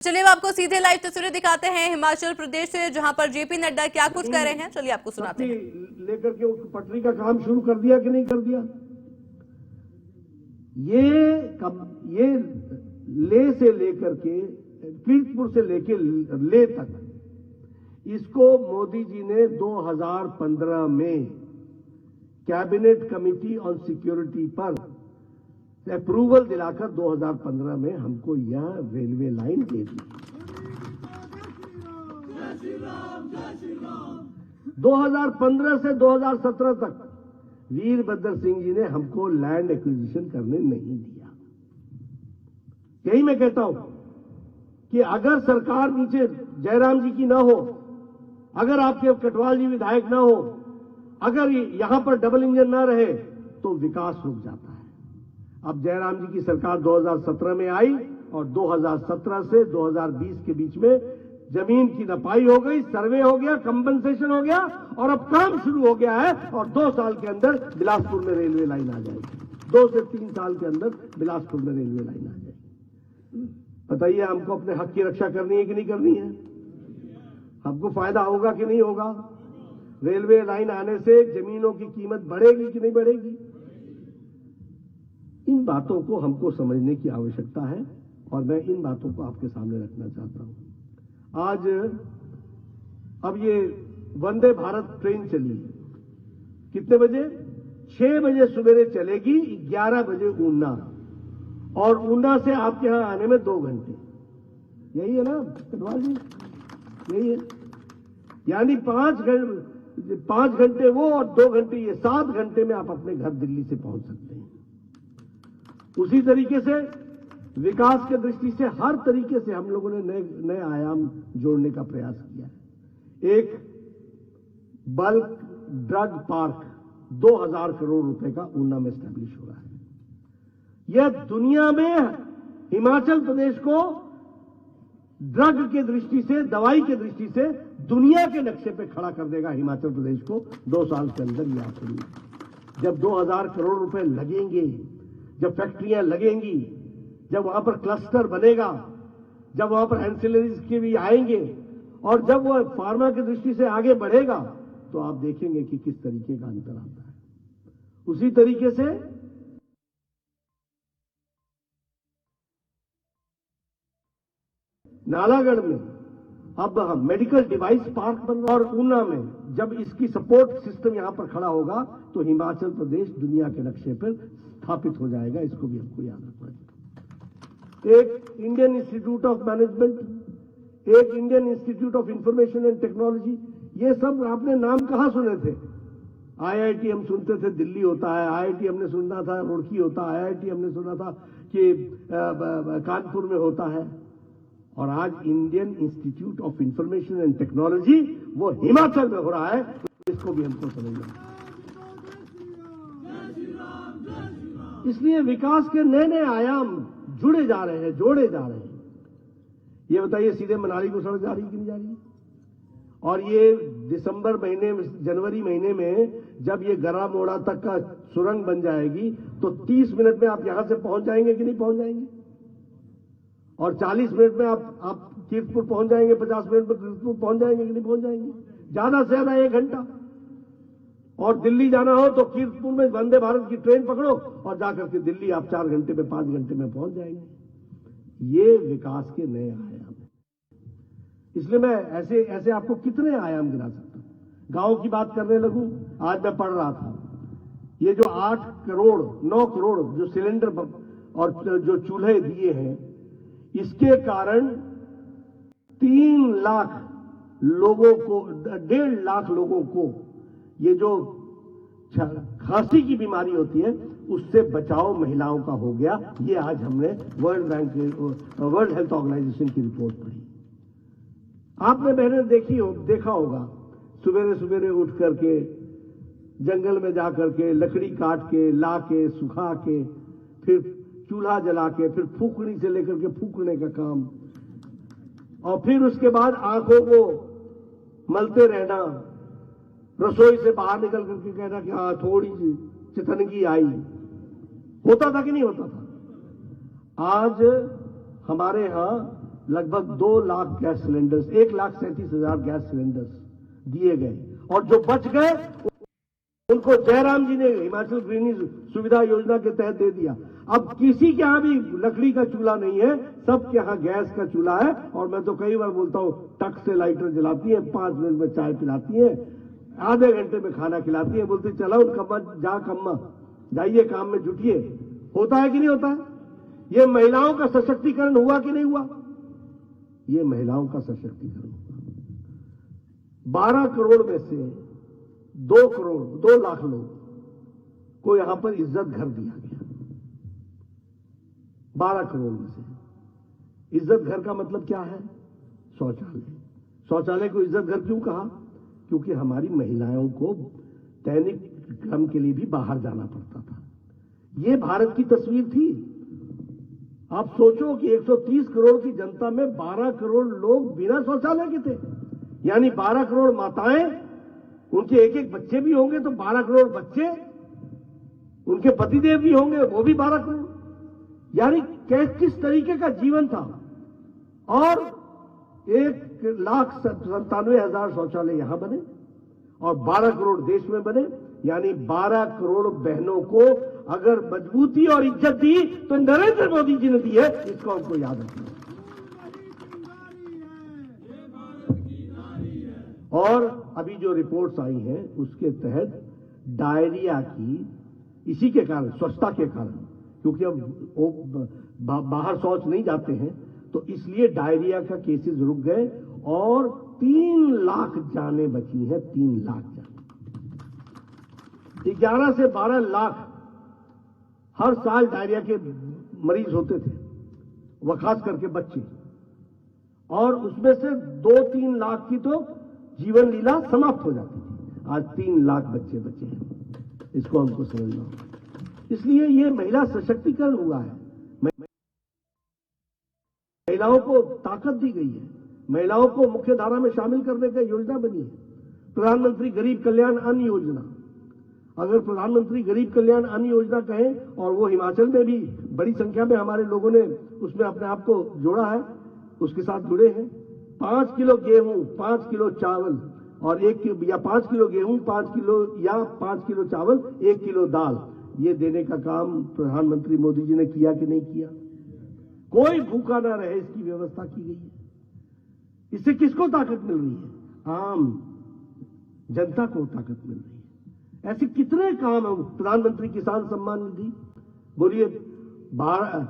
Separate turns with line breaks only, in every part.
चलिए अब आपको सीधे लाइव तस्वीरें दिखाते हैं हिमाचल प्रदेश से, जहां पर जेपी नड्डा क्या कुछ कह रहे हैं। चलिए आपको सुनाते हैं।
लेकर के उस पटरी का काम शुरू कर दिया कि नहीं कर दिया। ये ले से लेकर के कीर्तपुर से लेके ले तक इसको मोदी जी ने 2015 में कैबिनेट कमेटी ऑन सिक्योरिटी पर अप्रूवल दिलाकर 2015 में हमको यह रेलवे लाइन दे दी। 2015 से 2017 तक वीरभद्र सिंह जी ने हमको लैंड एक्विजिशन करने नहीं दिया। यही मैं कहता हूं कि अगर सरकार नीचे जयराम जी की ना हो, अगर आपके कटवाल जी विधायक ना हो, अगर यहां पर डबल इंजन ना रहे तो विकास रुक जाता है। अब जयराम जी की सरकार 2017 में आई और 2017 से 2020 के बीच में जमीन की नपाई हो गई, सर्वे हो गया, कंपनसेशन हो गया और अब काम शुरू हो गया है और 2 साल के अंदर बिलासपुर में रेलवे लाइन आ जाएगी। 2 से 3 साल के अंदर बिलासपुर में रेलवे लाइन आ जाएगी। बताइए हमको अपने हक की रक्षा करनी है कि नहीं करनी है? हमको फायदा होगा कि नहीं होगा? रेलवे लाइन आने से जमीनों की कीमत बढ़ेगी कि नहीं बढ़ेगी? इन बातों को हमको समझने की आवश्यकता है और मैं इन बातों को आपके सामने रखना चाहता हूं। आज अब ये वंदे भारत ट्रेन चली, कितने बजे? 6 बजे सवेरे चलेगी, 11 बजे ऊना, और ऊना से आपके यहां आने में 2 घंटे। यही है ना कटवाल जी? यही है, यानी 5 घंटे वो और 2 घंटे ये, 7 घंटे में आप अपने घर दिल्ली से पहुंच सकते हैं। उसी तरीके से विकास के दृष्टि से हर तरीके से हम लोगों ने नए आयाम जोड़ने का प्रयास किया है। एक बल्क ड्रग पार्क 2000 करोड़ रुपए का ऊना में स्टैब्लिश हो रहा है। यह दुनिया में हिमाचल प्रदेश को ड्रग के दृष्टि से, दवाई के दृष्टि से दुनिया के नक्शे पे खड़ा कर देगा हिमाचल प्रदेश को 2 साल के अंदर। यह सुनिए, जब 2000 करोड़ रुपए लगेंगे, जब फैक्ट्रियां लगेंगी, जब वहां पर क्लस्टर बनेगा, जब वहां पर एंसिलरीज के भी आएंगे और जब वह फार्मा की दृष्टि से आगे बढ़ेगा तो आप देखेंगे कि किस तरीके का अंतर आता है। उसी तरीके से नालागढ़ में अब मेडिकल डिवाइस पार्क बन रहा है और ऊना में जब इसकी सपोर्ट सिस्टम यहां पर खड़ा होगा तो हिमाचल प्रदेश दुनिया के नक्शे पर स्थापित हो जाएगा। इसको भी हमको याद रखना चाहिए। एक इंडियन इंस्टीट्यूट ऑफ मैनेजमेंट, एक Indian institute of information and technology, ये सब आपने नाम कहां सुने थे? आईआईटी हम सुनते थे दिल्ली होता है, आईआईटी हमने सुना था रुड़की होता है, आईआईटी हमने सुना था कि कानपुर में होता है, और आज Indian institute of information and technology वो हिमाचल में हो रहा है। इसको भी हमको समझना है। इसलिए विकास के नए आयाम जुड़े जा रहे हैं, जोड़े जा रहे हैं। ये बताइए सीधे मनाली को सड़क जा रही कि नहीं जा रही? और ये दिसंबर महीने में, जनवरी महीने में जब ये गरा मोड़ा तक का सुरंग बन जाएगी तो 30 मिनट में आप यहां से पहुंच जाएंगे कि नहीं पहुंच जाएंगे? और 40 मिनट में आप कीर्तपुर पहुंच जाएंगे, 50 मिनट में कीर्तपुर पहुंच जाएंगे कि नहीं पहुंच जाएंगे? ज्यादा से ज्यादा 1 घंटा। और दिल्ली जाना हो तो कीर्तपुर में वंदे भारत की ट्रेन पकड़ो और जाकर के दिल्ली आप 4 घंटे में, 5 घंटे में पहुंच जाएंगे। ये विकास के नए आयाम हैं। इसलिए मैं ऐसे आपको कितने आयाम गिना सकता हूं। गांव की बात करने लगूं, आज मैं पढ़ रहा था, ये जो 8 करोड़ 9 करोड़ जो सिलेंडर और जो चूल्हे दिए हैं, इसके कारण 3 लाख लोगों को, 1.5 लाख लोगों को ये जो खांसी की बीमारी होती है उससे बचाव महिलाओं का हो गया। ये आज हमने वर्ल्ड हेल्थ ऑर्गेनाइजेशन की रिपोर्ट पढ़ी। आपने बहने देखा होगा, सवेरे सवेरे उठ करके जंगल में जाकर के लकड़ी काट के ला के सुखा के फिर चूल्हा जला के फिर फूकनी से लेकर के फूकने का काम, और फिर उसके बाद आंखों को मलते रहना, रसोई से बाहर निकल करके कहना कि हाँ थोड़ी चितनगी आई। होता था कि नहीं होता था? आज हमारे यहां लगभग 2 lakh gas cylinders, 1,37,000 gas cylinders दिए गए, और जो बच गए उनको जयराम जी ने हिमाचल गृहिणी सुविधा योजना के तहत दे दिया। अब किसी के यहां भी लकड़ी का चूल्हा नहीं है, सबके यहां गैस का चूल्हा है। और मैं तो कई बार बोलता हूं, टक से लाइटर जलाती है, 5 मिनट में चाय पिलाती है, आधे घंटे में खाना खिलाती है, बोलती चलो कम्मा जाइए काम में जुटिए। होता है कि नहीं होता है? ये महिलाओं का सशक्तिकरण हुआ कि नहीं हुआ? ये महिलाओं का सशक्तिकरण हुआ। 12 करोड़ में से 2 लाख लोग को यहां पर इज्जत घर दिया गया। 12 करोड़ में से इज्जत घर का मतलब क्या है? शौचालय। शौचालय को इज्जत घर क्यों कहा? क्योंकि हमारी महिलाओं को दैनिक क्रम के लिए भी बाहर जाना पड़ता था। यह भारत की तस्वीर थी। आप सोचो कि 130 करोड़ की जनता में 12 करोड़ लोग बिना शौचालय के थे, यानी 12 करोड़ माताएं, उनके एक बच्चे भी होंगे तो 12 करोड़ बच्चे, उनके पतिदेव भी होंगे वो भी 12 करोड़, यानी किस तरीके का जीवन था। और 1,97,000 शौचालय यहां बने और 12 करोड़ देश में बने, यानी 12 करोड़ बहनों को अगर मजबूती और इज्जत दी तो नरेंद्र मोदी जी ने दी है। इसको हमको याद रखना। और अभी जो रिपोर्ट्स आई हैं उसके तहत डायरिया की, इसी के कारण, स्वच्छता के कारण, क्योंकि अब बाहर शौच नहीं जाते हैं तो इसलिए डायरिया का केसेस रुक गए और 3 लाख जानें बची हैं। 3 लाख जानें, 11 से 12 लाख हर साल डायरिया के मरीज होते थे, वह खास करके बच्चे, और उसमें से 2-3 लाख की तो जीवन लीला समाप्त हो जाती थी। आज 3 लाख बच्चे बचे हैं, इसको हमको समझना होगा। इसलिए ये महिला सशक्तिकरण हुआ है, महिलाओं को ताकत दी गई है, महिलाओं को मुख्य धारा में शामिल करने का योजना बनी है। प्रधानमंत्री गरीब कल्याण अन्न योजना, अगर प्रधानमंत्री गरीब कल्याण अन्न योजना कहें, और वो हिमाचल में भी बड़ी संख्या में हमारे लोगों ने उसमें अपने आप को जोड़ा है, उसके साथ जुड़े हैं। 5 किलो गेहूं, 5 किलो चावल और 5 किलो गेहूं, 5 किलो चावल, 1 किलो दाल, ये देने का काम प्रधानमंत्री मोदी जी ने किया कि नहीं किया? कोई भूखा ना रहे इसकी व्यवस्था की गई है। इससे किसको ताकत मिल रही है? आम जनता को ताकत मिल रही है। ऐसे कितने काम हैं। प्रधानमंत्री किसान सम्मान निधि, बोलिए,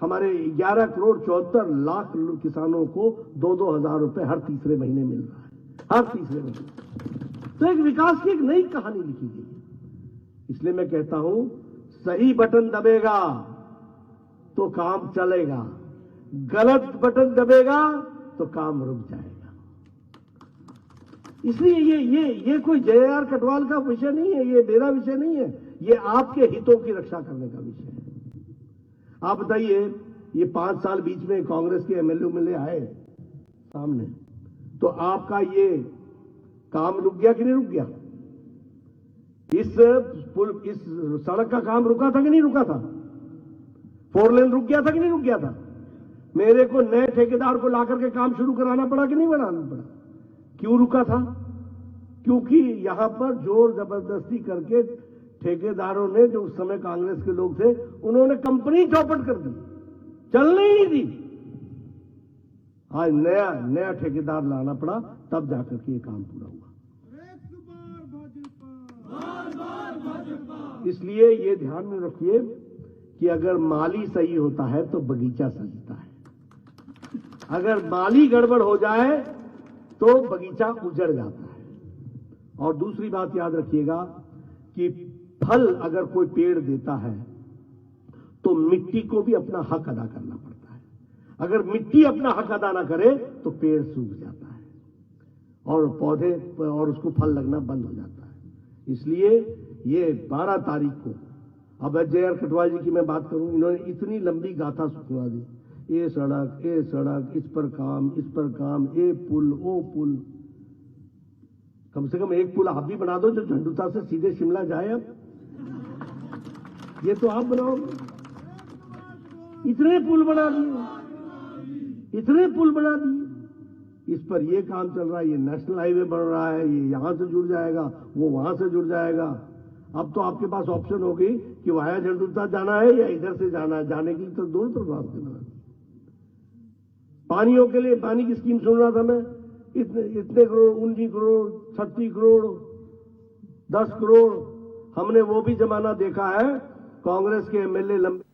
हमारे 11 करोड़ 74 लाख किसानों को 2-2 हजार रुपए हर तीसरे महीने मिल रहा है, हर तीसरे महीने। तो एक विकास की एक नई कहानी लिखी गई है। इसलिए मैं कहता हूं, सही बटन दबेगा तो काम चलेगा, गलत बटन दबेगा तो काम रुक जाएगा। इसलिए ये कोई JR कटवाल का विषय नहीं है, ये मेरा विषय नहीं है, ये आपके हितों की रक्षा करने का विषय है। आप बताइए, ये 5 साल बीच में कांग्रेस के MLA आए सामने, तो आपका ये काम रुक गया कि नहीं रुक गया? इस सड़क का काम रुका था कि नहीं रुका था? 4 लेन रुक गया था कि नहीं रुक गया था? मेरे को नए ठेकेदार को लाकर के काम शुरू कराना पड़ा कि नहीं बनाना पड़ा? क्यों रुका था? क्योंकि यहां पर जोर जबरदस्ती करके ठेकेदारों ने, जो उस समय कांग्रेस के लोग थे, उन्होंने कंपनी चौपट कर दी, चलने ही नहीं दी। आज नया ठेकेदार लाना पड़ा, तब जाकर के ये काम पूरा हुआ। इसलिए ये ध्यान में रखिए कि अगर माली सही होता है तो बगीचा सजता है, अगर माली गड़बड़ हो जाए तो बगीचा उजड़ जाता है। और दूसरी बात याद रखिएगा कि फल अगर कोई पेड़ देता है तो मिट्टी को भी अपना हक अदा करना पड़ता है। अगर मिट्टी अपना हक अदा ना करे तो पेड़ सूख जाता है और पौधे और उसको फल लगना बंद हो जाता है। इसलिए ये 12 तारीख को, अब JR कटवाल जी की मैं बात करूं, इन्होंने इतनी लंबी गाथा सुना दी, ये सड़क, इस पर काम, ये पुल, वो पुल। कम से कम एक पुल आप भी बना दो जो झंडुता से सीधे शिमला जाए। अब ये तो आप बनाओगे, इतने पुल बना दिए। इतने पुल बना दिए, इस पर ये काम चल रहा है, ये नेशनल हाईवे बन रहा है, ये यहां से जुड़ जाएगा, वो वहां से जुड़ जाएगा। अब तो आपके पास ऑप्शन हो गई कि वाया झंडुता जाना है या इधर से जाना है, जाने के लिए तो दोनों तरफ रास्ते बना। पानियों के लिए पानी की स्कीम सुन रहा था मैं, इतने करोड़, 19 करोड़, 36 करोड़, 10 करोड़, हमने वो भी जमाना देखा है। कांग्रेस के एमएलए लंबे